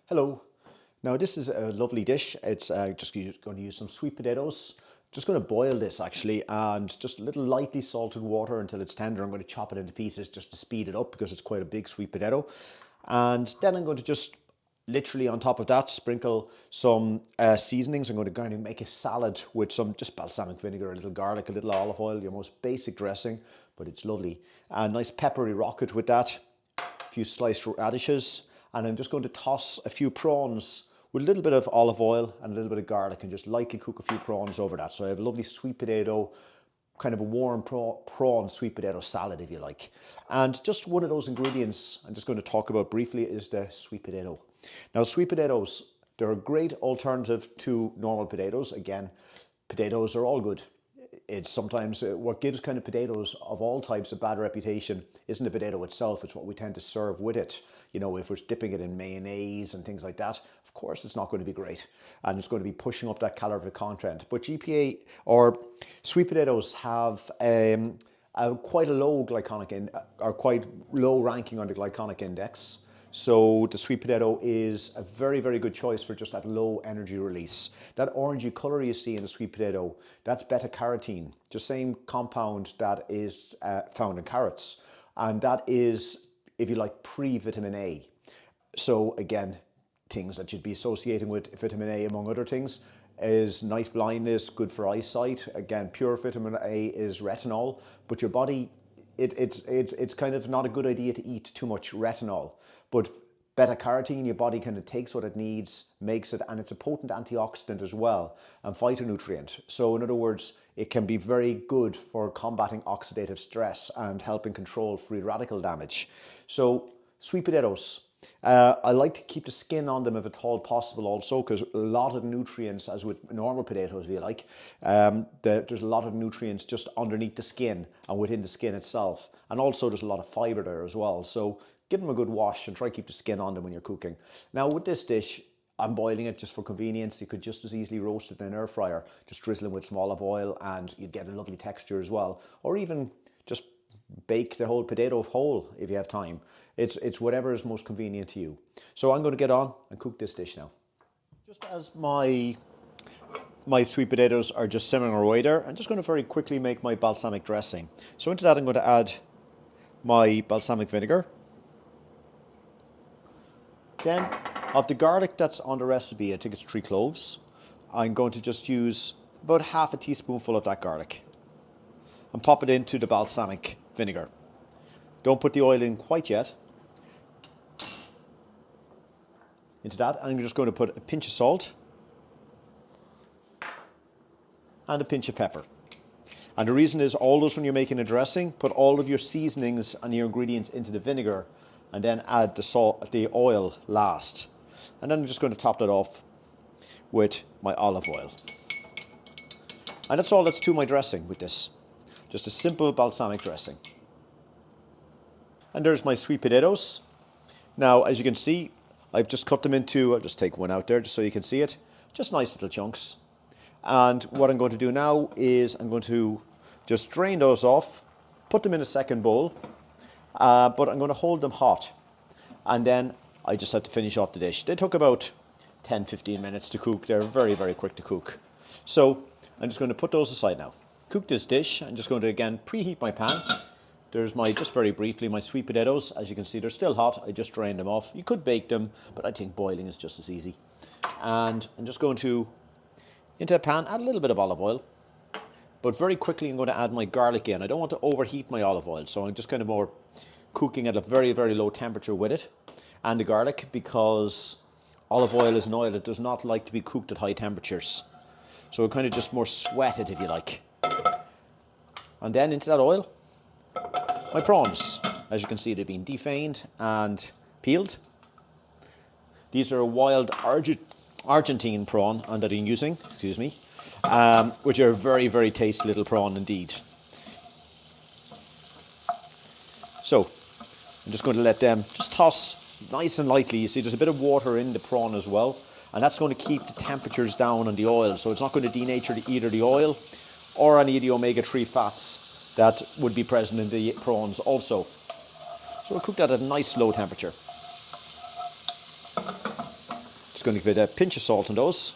Hello. Now this is a lovely dish. It's just going to use some sweet potatoes. Just going to boil this actually, and just a little lightly salted water until it's tender. I'm going to chop it into pieces just to speed it up because it's quite a big sweet potato. And then I'm going to just literally on top of that sprinkle some seasonings. I'm going to kind of make a salad with some just balsamic vinegar, a little garlic, a little olive oil, your most basic dressing, but it's lovely. A nice peppery rocket with that, a few sliced radishes, and I'm just going to toss a few prawns with a little bit of olive oil and a little bit of garlic and just lightly cook a few prawns over that. So I have a lovely sweet potato, kind of a warm prawn sweet potato salad if you like. And just one of those ingredients I'm just going to talk about briefly is the sweet potato. Now sweet potatoes, they're a great alternative to normal potatoes. Again, potatoes are all good. It's sometimes what gives kind of potatoes of all types a bad reputation isn't the potato itself, it's what we tend to serve with it. You know, if we're dipping it in mayonnaise and things like that, of course it's not going to be great and it's going to be pushing up that calorific content. But GPA or sweet potatoes have quite a low or quite low ranking on the glycemic index. So the sweet potato is a very, very good choice for just that low energy release. That orangey color you see in the sweet potato, that's beta carotene, the same compound that is found in carrots. And that is, if you like, pre-vitamin A. So again, things that you'd be associating with vitamin A among other things is night blindness, good for eyesight. Again, pure vitamin A is retinol, but your body, it's kind of not a good idea to eat too much retinol. But beta carotene, your body kind of takes what it needs, makes it, and it's a potent antioxidant as well, and phytonutrient. So in other words, it can be very good for combating oxidative stress and helping control free radical damage. So sweet potatoes, I like to keep the skin on them if at all possible also, because a lot of nutrients, as with normal potatoes if you like, there's a lot of nutrients just underneath the skin and within the skin itself. And also there's a lot of fibre there as well. So give them a good wash and try to keep the skin on them when you're cooking. Now with this dish, I'm boiling it just for convenience. You could just as easily roast it in an air fryer, just drizzling with some olive oil and you'd get a lovely texture as well. Or even just bake the whole potato whole if you have time. It's whatever is most convenient to you. So I'm going to get on and cook this dish now. Just as my sweet potatoes are just simmering away there, I'm just going to very quickly make my balsamic dressing. So into that I'm going to add my balsamic vinegar. Then of the garlic that's on the recipe, I think it's 3 cloves, I'm going to just use about half a teaspoonful of that garlic and pop it into the balsamic vinegar. Don't put the oil in quite yet. Into that, I'm just going to put a pinch of salt and a pinch of pepper. And the reason is always when you're making a dressing, put all of your seasonings and your ingredients into the vinegar and then add the oil last. And then I'm just going to top that off with my olive oil. And that's all that's to my dressing with this. Just a simple balsamic dressing. And there's my sweet potatoes. Now, as you can see, I've just cut them into, I'll just take one out there just so you can see it, just nice little chunks. And what I'm going to do now is I'm going to just drain those off, put them in a second bowl, but I'm going to hold them hot. And then I just have to finish off the dish. They took about 10-15 minutes to cook. They're very, very quick to cook. So I'm just going to put those aside now. Cook this dish. I'm just going to again preheat my pan. There's just very briefly, my sweet potatoes. As you can see, they're still hot. I just drained them off. You could bake them, but I think boiling is just as easy. And I'm just going to, into a pan, add a little bit of olive oil. But very quickly, I'm going to add my garlic in. I don't want to overheat my olive oil, so I'm just kind of more cooking at a very, very low temperature with it. And the garlic, because olive oil is an oil that does not like to be cooked at high temperatures. So it kind of just more sweat it, if you like. And then into that oil, my prawns. As you can see, they've been deveined and peeled. These are a wild Argentine prawn that I'm using, which are a very, very tasty little prawn indeed. So I'm just going to let them just toss nice and lightly. You see there's a bit of water in the prawn as well, and that's going to keep the temperatures down on the oil, so it's not going to denature either the oil or any of the omega-3 fats that would be present in the prawns also. So we'll cook that at a nice low temperature. Just going to give it a pinch of salt on those.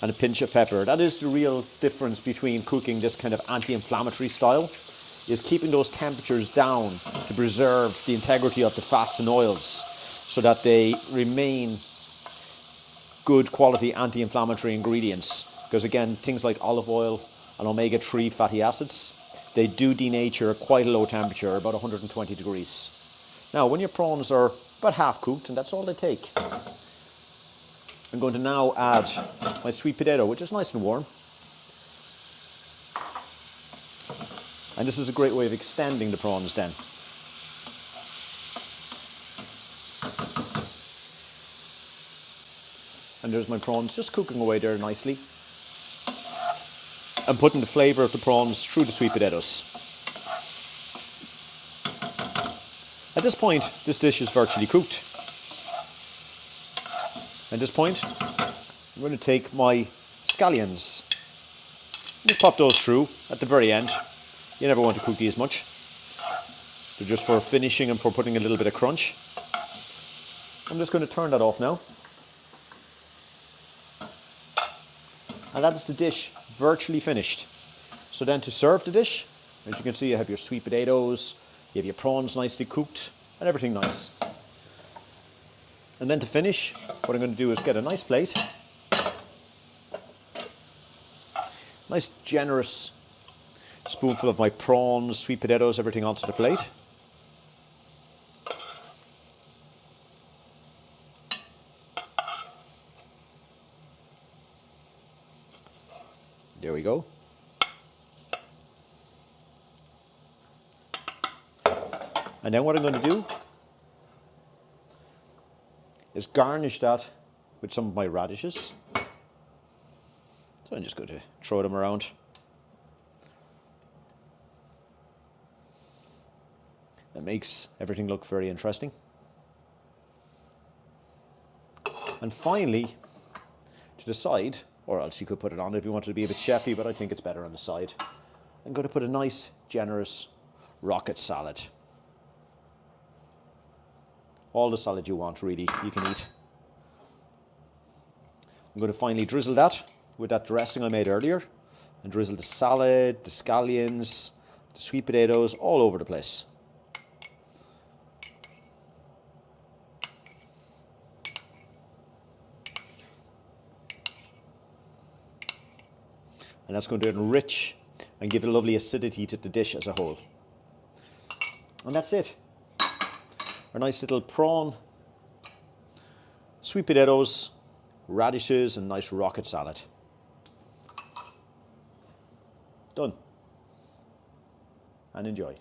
And a pinch of pepper. That is the real difference between cooking this kind of anti-inflammatory style, is keeping those temperatures down to preserve the integrity of the fats and oils so that they remain good quality anti-inflammatory ingredients. Because again, things like olive oil and omega-3 fatty acids, they do denature at quite a low temperature, about 120 degrees. Now, when your prawns are about half cooked, and that's all they take, I'm going to now add my sweet potato, which is nice and warm. And this is a great way of extending the prawns then. And there's my prawns just cooking away there nicely. And putting the flavour of the prawns through the sweet potatoes. At this point, this dish is virtually cooked. At this point, I'm going to take my scallions. Just pop those through at the very end. You never want to cook these much. They're just for finishing and for putting a little bit of crunch. I'm just going to turn that off now. And that is the dish virtually finished. So then to serve the dish, as you can see, you have your sweet potatoes, you have your prawns nicely cooked, and everything nice. And then to finish, what I'm going to do is get a nice plate. Nice generous spoonful of my prawns, sweet potatoes, everything onto the plate. There we go. And then what I'm going to do is garnish that with some of my radishes. So I'm just going to throw them around. That makes everything look very interesting. And finally, to the side, or else you could put it on if you wanted to be a bit chefy, but I think it's better on the side, I'm going to put a nice, generous rocket salad. All the salad you want, really, you can eat. I'm going to finally drizzle that with that dressing I made earlier, and drizzle the salad, the scallions, the sweet potatoes, all over the place. And that's going to enrich and give a lovely acidity to the dish as a whole. And that's it. Our nice little prawn, sweet potatoes, radishes, and nice rocket salad. Done. And enjoy.